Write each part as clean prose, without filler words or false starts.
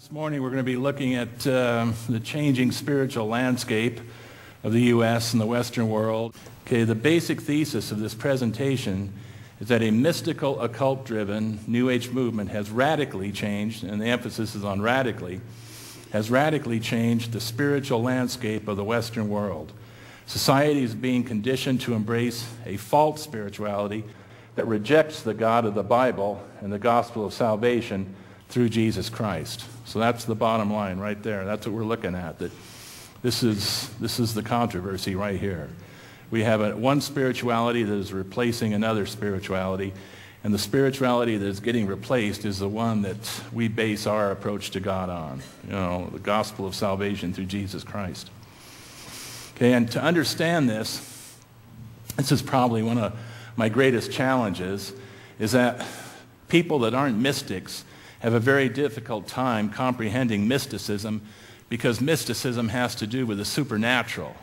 This morning we're going to be looking at the changing spiritual landscape of the U.S. and the Western world. Okay, the basic thesis of this presentation is that a mystical, occult-driven New Age movement has radically changed, and the emphasis is on radically, has radically changed the spiritual landscape of the Western world. Society is being conditioned to embrace a false spirituality that rejects the God of the Bible and the gospel of salvation through Jesus Christ. So that's the bottom line right there. That's what we're looking at. That this is the controversy right here. We have one spirituality that is replacing another spirituality, and the spirituality that is getting replaced is the one that we base our approach to God on. You know, the gospel of salvation through Jesus Christ. Okay, and to understand this is probably one of my greatest challenges, is that people that aren't mystics have a very difficult time comprehending mysticism, because mysticism has to do with the supernatural.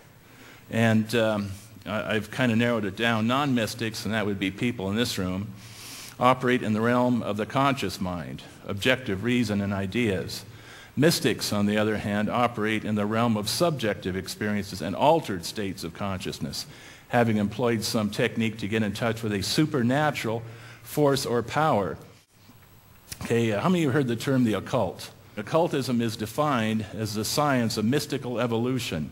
And I've kind of narrowed it down. Non-mystics, and that would be people in this room, operate in the realm of the conscious mind, objective reason and ideas. Mystics, on the other hand, operate in the realm of subjective experiences and altered states of consciousness, having employed some technique to get in touch with a supernatural force or power. Okay, how many of you have heard the term the occult? Occultism is defined as the science of mystical evolution.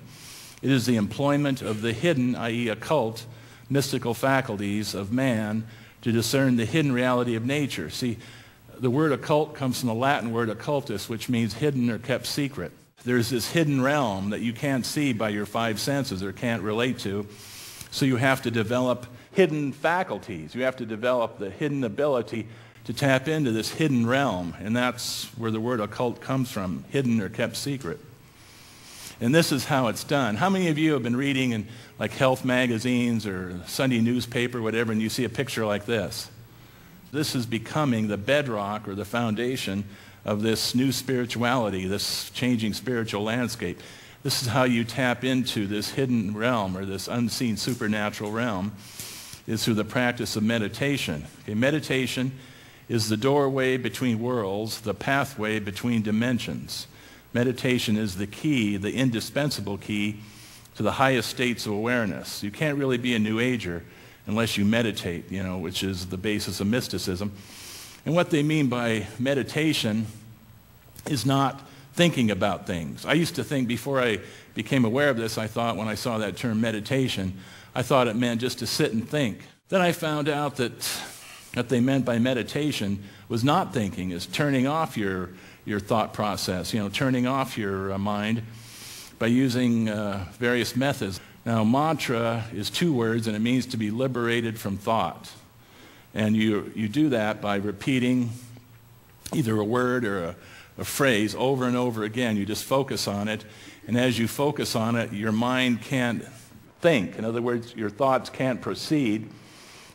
It is the employment of the hidden, i.e. occult, mystical faculties of man to discern the hidden reality of nature. See, the word occult comes from the Latin word occultus, which means hidden or kept secret. There's this hidden realm that you can't see by your five senses or can't relate to, so you have to develop hidden faculties. You have to develop the hidden ability to tap into this hidden realm, and that's where the word occult comes from, hidden or kept secret. And this is how it's done. How many of you have been reading in like health magazines or Sunday newspaper, whatever, and you see a picture like this? This is becoming the bedrock or the foundation of this new spirituality, this changing spiritual landscape. This is how you tap into this hidden realm or this unseen supernatural realm, is through the practice of meditation. Okay, meditation is the doorway between worlds, the pathway between dimensions. Meditation is the key, the indispensable key to the highest states of awareness. You can't really be a New Ager unless you meditate, you know, which is the basis of mysticism. And what they mean by meditation is not thinking about things. I used to think, before I became aware of this, I thought when I saw that term meditation, I thought it meant just to sit and think. Then I found out that what they meant by meditation was not thinking, is turning off your thought process, you know, turning off your mind by using various methods. Now, mantra is two words, and it means to be liberated from thought. And you do that by repeating either a word or a phrase over and over again. You just focus on it, and as you focus on it, your mind can't think. In other words, your thoughts can't proceed.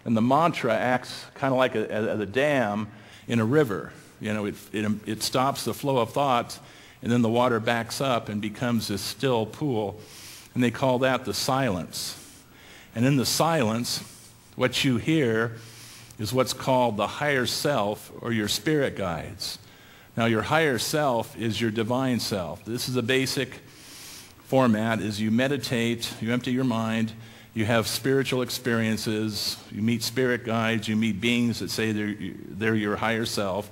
And the mantra acts kind of like a dam in a river. You know, it stops the flow of thoughts, and then the water backs up and becomes this still pool. And they call that the silence. And in the silence, what you hear is what's called the higher self, or your spirit guides. Now, your higher self is your divine self. This is a basic format. Is you meditate, you empty your mind, you have spiritual experiences, you meet spirit guides, you meet beings that say they're your higher self,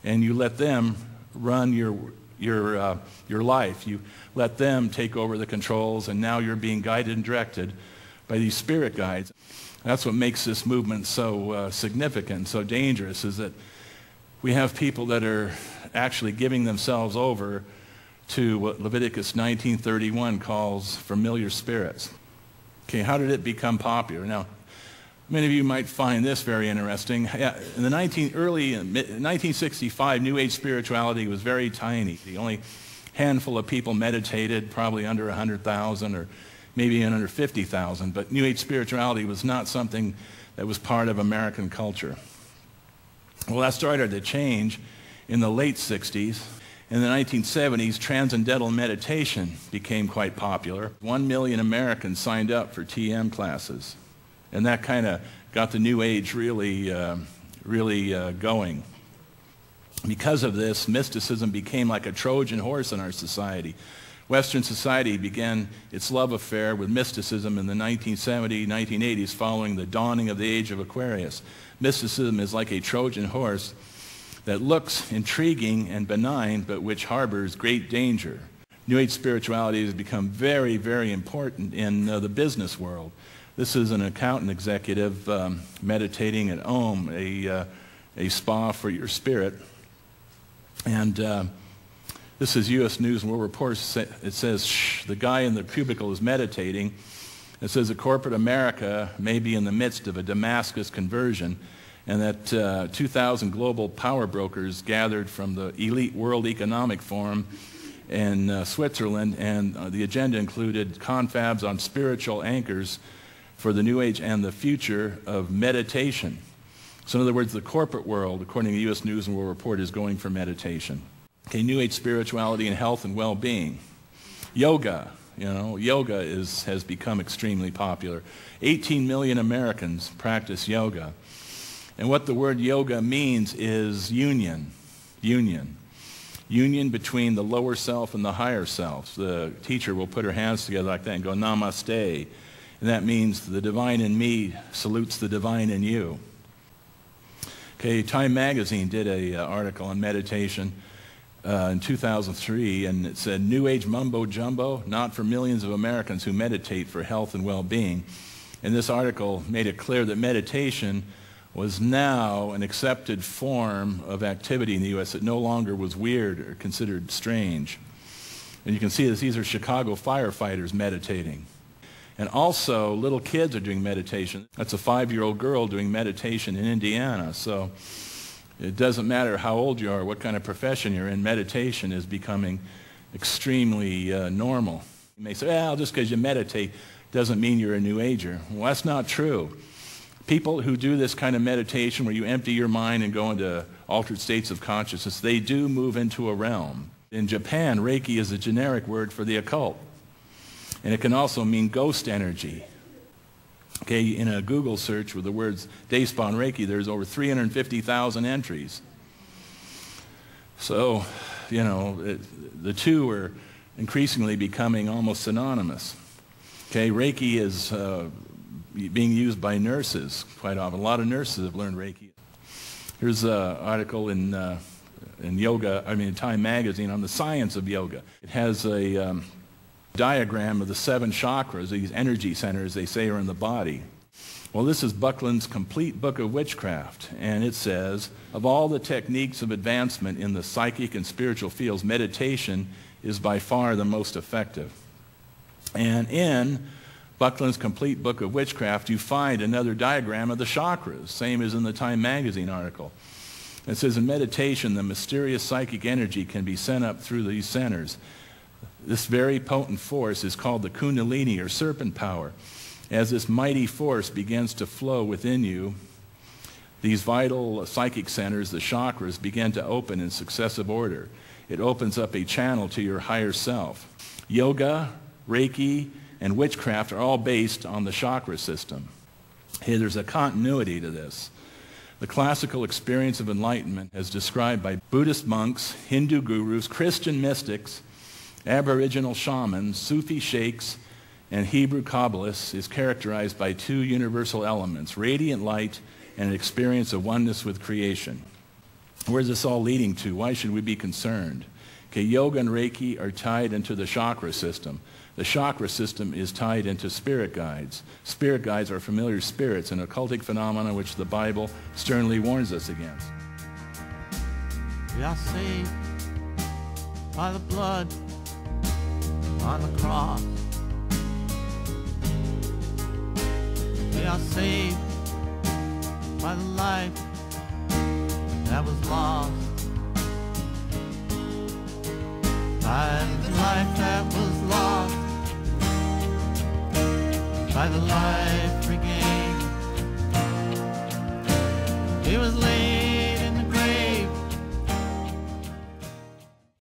and you let them run your life. You let them take over the controls, and now you're being guided and directed by these spirit guides. That's what makes this movement so significant, so dangerous, is that we have people that are actually giving themselves over to what Leviticus 19:31 calls familiar spirits. Okay, how did it become popular? Now, many of you might find this very interesting. In the early 1965, New Age spirituality was very tiny. The only handful of people meditated, probably under 100,000 or maybe even under 50,000. But New Age spirituality was not something that was part of American culture. Well, that started to change in the late 60s. In the 1970s, transcendental meditation became quite popular. 1 million Americans signed up for TM classes. And that kind of got the New Age really going. Because of this, mysticism became like a Trojan horse in our society. Western society began its love affair with mysticism in the 1970s, 1980s, following the dawning of the age of Aquarius. Mysticism is like a Trojan horse that looks intriguing and benign, but which harbors great danger. New Age spirituality has become very, very important in the business world. This is an accountant executive meditating at Om, a spa for your spirit. And this is U.S. News and World Report. It says, shh, the guy in the cubicle is meditating. It says that corporate America may be in the midst of a Damascus conversion, and that 2,000 global power brokers gathered from the elite World Economic Forum in Switzerland, and the agenda included confabs on spiritual anchors for the New Age and the future of meditation. So in other words, the corporate world, according to U.S. News and World Report, is going for meditation. Okay, New Age spirituality and health and well-being. Yoga, yoga has become extremely popular. 18 million Americans practice yoga. And what the word yoga means is union. Union between the lower self and the higher self. The teacher will put her hands together like that and go, namaste. And that means the divine in me salutes the divine in you. Okay, Time Magazine did an article on meditation in 2003, and it said, New Age mumbo jumbo, not for millions of Americans who meditate for health and well-being. And this article made it clear that meditation was now an accepted form of activity in the U.S. It no longer was weird or considered strange. And you can see this, these are Chicago firefighters meditating. And also, little kids are doing meditation. That's a 5-year-old girl doing meditation in Indiana. So it doesn't matter how old you are, what kind of profession you're in, meditation is becoming extremely normal. You may say, well, just because you meditate doesn't mean you're a New Ager. Well, that's not true. People who do this kind of meditation where you empty your mind and go into altered states of consciousness, they do move into a realm. In Japan, Reiki is a generic word for the occult. And it can also mean ghost energy. Okay, in a Google search with the words day spawn Reiki, there's over 350,000 entries. So, the two are increasingly becoming almost synonymous. Okay, Reiki is being used by nurses quite often. A lot of nurses have learned Reiki. Here's an article in Time Magazine on the science of yoga. It has a diagram of the 7 chakras, these energy centers they say are in the body. Well, this is Buckland's Complete Book of Witchcraft, and it says, of all the techniques of advancement in the psychic and spiritual fields, meditation is by far the most effective. And in Buckland's Complete Book of Witchcraft, you find another diagram of the chakras, same as in the Time Magazine article. It says, in meditation, the mysterious psychic energy can be sent up through these centers. This very potent force is called the Kundalini, or serpent power. As this mighty force begins to flow within you, these vital psychic centers, the chakras, begin to open in successive order. It opens up a channel to your higher self. Yoga, Reiki, and witchcraft are all based on the chakra system. Hey, there's a continuity to this. The classical experience of enlightenment, as described by Buddhist monks, Hindu gurus, Christian mystics, Aboriginal shamans, Sufi sheikhs, and Hebrew Kabbalists, is characterized by 2 universal elements, radiant light and an experience of oneness with creation. Where is this all leading to? Why should we be concerned? Okay, yoga and Reiki are tied into the chakra system. The chakra system is tied into spirit guides. Spirit guides are familiar spirits, an occultic phenomenon which the Bible sternly warns us against. We are saved by the blood on the cross. We are saved by the life that was lost, by the life that was lost, by the life